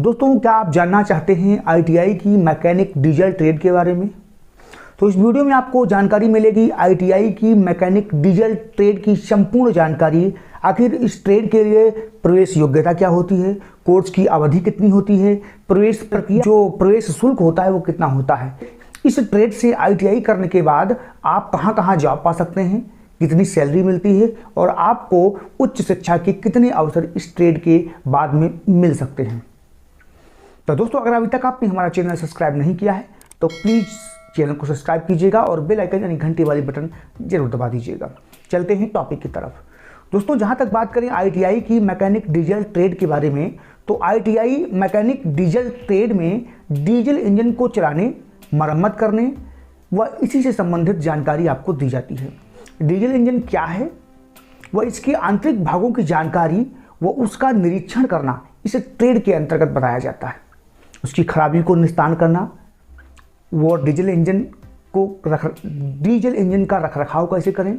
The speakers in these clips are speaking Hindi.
दोस्तों, क्या आप जानना चाहते हैं आईटीआई की मैकेनिक डीजल ट्रेड के बारे में? तो इस वीडियो में आपको जानकारी मिलेगी आईटीआई की मैकेनिक डीजल ट्रेड की संपूर्ण जानकारी। आखिर इस ट्रेड के लिए प्रवेश योग्यता क्या होती है, कोर्स की अवधि कितनी होती है, प्रवेश प्रक्रिया जो प्रवेश शुल्क होता है वो कितना होता है, इस ट्रेड से आईटीआई करने के बाद आप कहाँ कहाँ जॉब पा सकते हैं, कितनी सैलरी मिलती है और आपको उच्च शिक्षा के कितने अवसर इस ट्रेड के बाद में मिल सकते हैं। तो दोस्तों, अगर अभी तक आपने हमारा चैनल सब्सक्राइब नहीं किया है तो प्लीज़ चैनल को सब्सक्राइब कीजिएगा और बेल आइकन यानी घंटी वाली बटन जरूर दबा दीजिएगा। चलते हैं टॉपिक की तरफ। दोस्तों, जहां तक बात करें आईटीआई की मैकेनिक डीजल ट्रेड के बारे में, तो आईटीआई मैकेनिक डीजल ट्रेड में डीजल इंजन को चलाने, मरम्मत करने व इसी से संबंधित जानकारी आपको दी जाती है। डीजल इंजन क्या है व इसके आंतरिक भागों की जानकारी व उसका निरीक्षण करना इस ट्रेड के अंतर्गत बताया जाता है। उसकी खराबी को निस्तार करना, वो डीजल इंजन का रखरखाव कैसे करें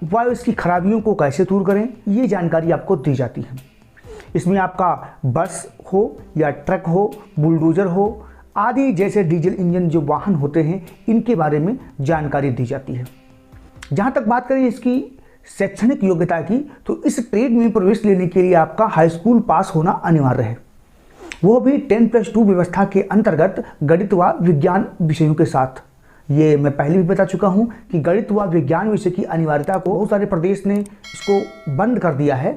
व इसकी खराबियों को कैसे दूर करें, ये जानकारी आपको दी जाती है। इसमें आपका बस हो या ट्रक हो, बुलडोजर हो आदि जैसे डीजल इंजन जो वाहन होते हैं इनके बारे में जानकारी दी जाती है। जहाँ तक बात करें इसकी शैक्षणिक योग्यता की, तो इस ट्रेड में प्रवेश लेने के लिए आपका हाई स्कूल पास होना अनिवार्य है, वो भी 10+2 व्यवस्था के अंतर्गत गणित व विज्ञान विषयों के साथ। ये मैं पहले भी बता चुका हूँ कि गणित व विज्ञान विषय की अनिवार्यता को बहुत सारे प्रदेश ने इसको बंद कर दिया है।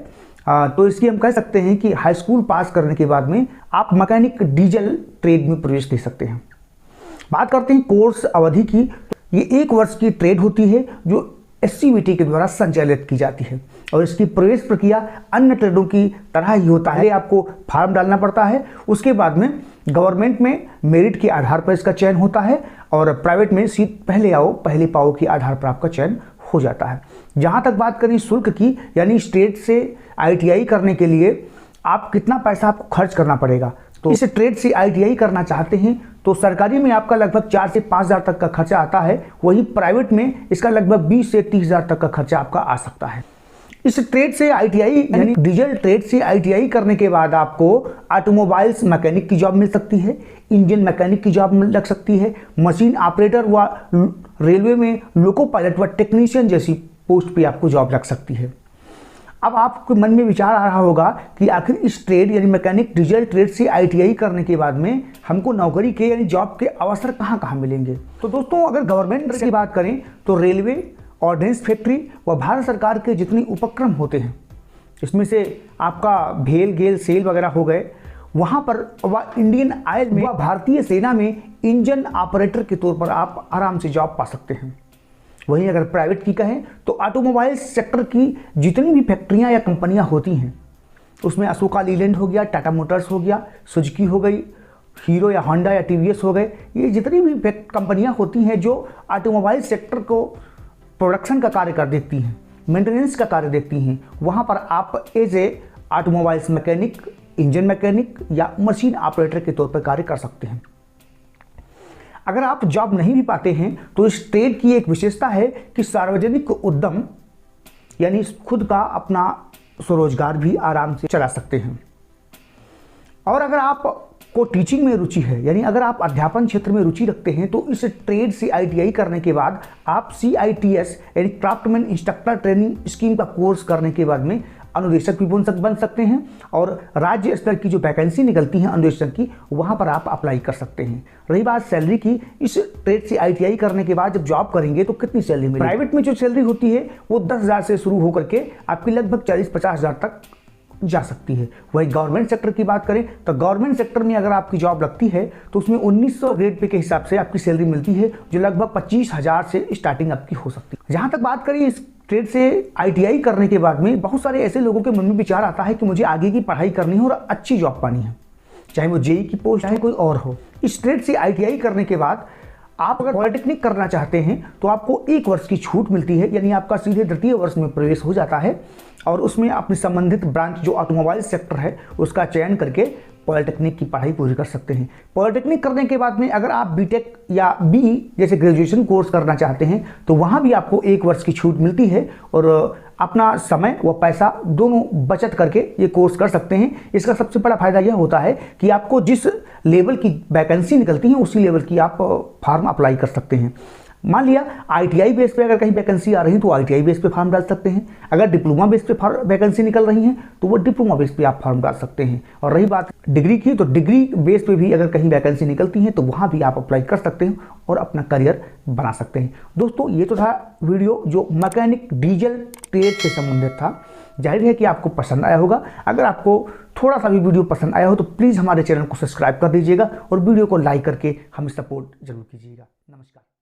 तो इसकी हम कह सकते हैं कि हाई स्कूल पास करने के बाद में आप मैकेनिक डीजल ट्रेड में प्रवेश ले सकते हैं। बात करते हैं कोर्स अवधि की। तो ये 1 वर्ष की ट्रेड होती है जो एससीवीटी के द्वारा संचालित की जाती है और इसकी प्रवेश प्रक्रिया अन्य ट्रेडों की तरह ही होता है। आपको फॉर्म डालना पड़ता है, उसके बाद में गवर्नमेंट में मेरिट के आधार पर इसका चयन होता है और प्राइवेट में सीट पहले आओ पहले पाओ के आधार पर आपका चयन हो जाता है। जहाँ तक बात करें शुल्क की, यानी स्टेट से आईटीआई करने के लिए आप कितना पैसा आपको खर्च करना पड़ेगा, तो इस ट्रेड से आईटीआई करना चाहते हैं तो सरकारी में आपका लगभग 4 से 5 हज़ार तक का खर्चा आता है, वहीं प्राइवेट में इसका लगभग 20 से 30 हज़ार तक का खर्चा आपका आ सकता है। इस ट्रेड से आईटीआई यानी डीजल ट्रेड से आईटीआई करने के बाद आपको ऑटोमोबाइल्स मैकेनिक की जॉब मिल सकती है, इंजन मैकेनिक की जॉब लग सकती है, मशीन ऑपरेटर व रेलवे में लोको पायलट व टेक्नीशियन जैसी पोस्ट पे आपको जॉब लग सकती है। अब आपके मन में विचार आ रहा होगा कि आखिर इस ट्रेड यानी मैकेनिक डीजल ट्रेड से आईटीआई करने के बाद में हमको नौकरी के यानी जॉब के अवसर कहाँ कहाँ मिलेंगे। तो दोस्तों, अगर गवर्नमेंट की बात करें तो रेलवे, ऑर्डिनेंस फैक्ट्री व भारत सरकार के जितने उपक्रम होते हैं, इसमें से आपका भेल गेल सेल वगैरह हो गए, वहाँ पर व इंडियन ऑयल में व भारतीय सेना में इंजन ऑपरेटर के तौर पर आप आराम से जॉब पा सकते हैं। वहीं अगर प्राइवेट की कहें तो ऑटोमोबाइल सेक्टर की जितनी भी फैक्ट्रियां या कंपनियां होती हैं, उसमें अशोका लीलैंड हो गया, टाटा मोटर्स हो गया, सुजुकी हो गई, हीरो या होंडा या टीवीएस हो गए, ये जितनी भी कंपनियां होती हैं जो ऑटोमोबाइल सेक्टर को प्रोडक्शन का कार्य कर देती हैं, मेंटेनेंस का कार्य देखती हैं, वहाँ पर आप as a automobiles mechanic, engine mechanic या मशीन ऑपरेटर के तौर पर कार्य कर सकते हैं। अगर आप जॉब नहीं भी पाते हैं तो इस ट्रेड की एक विशेषता है कि सार्वजनिक उद्यम यानी खुद का अपना स्वरोजगार भी आराम से चला सकते हैं। और अगर आपको टीचिंग में रुचि है, यानी अगर आप अध्यापन क्षेत्र में रुचि रखते हैं, तो इस ट्रेड से आईटीआई करने के बाद आप CITS यानी क्राफ्टमैन इंस्ट्रक्टर ट्रेनिंग स्कीम का कोर्स करने के बाद में अनुदेशक भी बन सकते हैं और राज्य स्तर की जो वैकेंसी निकलती है अनुदेशक की, वहां पर आप अप्लाई कर सकते हैं। रही बात सैलरी की, इस ट्रेड से आईटीआई करने के बाद जब जॉब करेंगे तो कितनी सैलरी मिलेगी? प्राइवेट में जो सैलरी होती है वो 10 हज़ार से शुरू होकर के आपकी लगभग 40-50 हज़ार तक जा सकती है। वही गवर्नमेंट सेक्टर की बात करें तो गवर्नमेंट सेक्टर में अगर आपकी जॉब लगती है तो उसमें 1900 ग्रेड पे के हिसाब से आपकी सैलरी मिलती है, जो लगभग 25 हज़ार से स्टार्टिंग आपकी हो सकती है। जहाँ तक बात करें इस ट्रेड से आईटीआई करने के बाद में, बहुत सारे ऐसे लोगों के मन में विचार आता है कि मुझे आगे की पढ़ाई करनी है और अच्छी जॉब पानी है, चाहे वो जेईई की पोस्ट चाहे कोई और हो। इस ट्रेड से आईटीआई करने के बाद आप अगर पॉलिटेक्निक करना चाहते हैं तो आपको 1 वर्ष की छूट मिलती है, यानी आपका सीधे द्वितीय वर्ष में प्रवेश हो जाता है और उसमें अपनी संबंधित ब्रांच जो ऑटोमोबाइल सेक्टर है उसका चयन करके पॉलिटेक्निक की पढ़ाई पूरी कर सकते हैं। पॉलिटेक्निक करने के बाद में अगर आप बीटेक या बीई जैसे ग्रेजुएशन कोर्स करना चाहते हैं तो वहाँ भी आपको 1 वर्ष की छूट मिलती है और अपना समय व पैसा दोनों बचत करके ये कोर्स कर सकते हैं। इसका सबसे बड़ा फायदा यह होता है कि आपको जिस लेवल की वैकेंसी निकलती है उसी लेवल की आप फॉर्म अप्लाई कर सकते हैं। मान लिया आईटीआई बेस पे अगर कहीं वैकेंसी आ रही है तो आईटीआई बेस पे फॉर्म डाल सकते हैं। अगर डिप्लोमा बेस पे वैकेंसी निकल रही है तो वो डिप्लोमा बेस पे आप फॉर्म डाल सकते हैं। और रही बात डिग्री की, तो डिग्री बेस पे भी अगर कहीं वैकेंसी निकलती है तो वहाँ भी आप अप्लाई कर सकते हैं और अपना करियर बना सकते हैं। दोस्तों ये तो था वीडियो जो मैकेनिक डीजल ट्रेड से संबंधित था। जाहिर है कि आपको पसंद आया होगा। अगर आपको थोड़ा सा भी वीडियो पसंद आया हो तो प्लीज़ हमारे चैनल को सब्सक्राइब कर दीजिएगा और वीडियो को लाइक करके हमें सपोर्ट जरूर कीजिएगा। नमस्कार।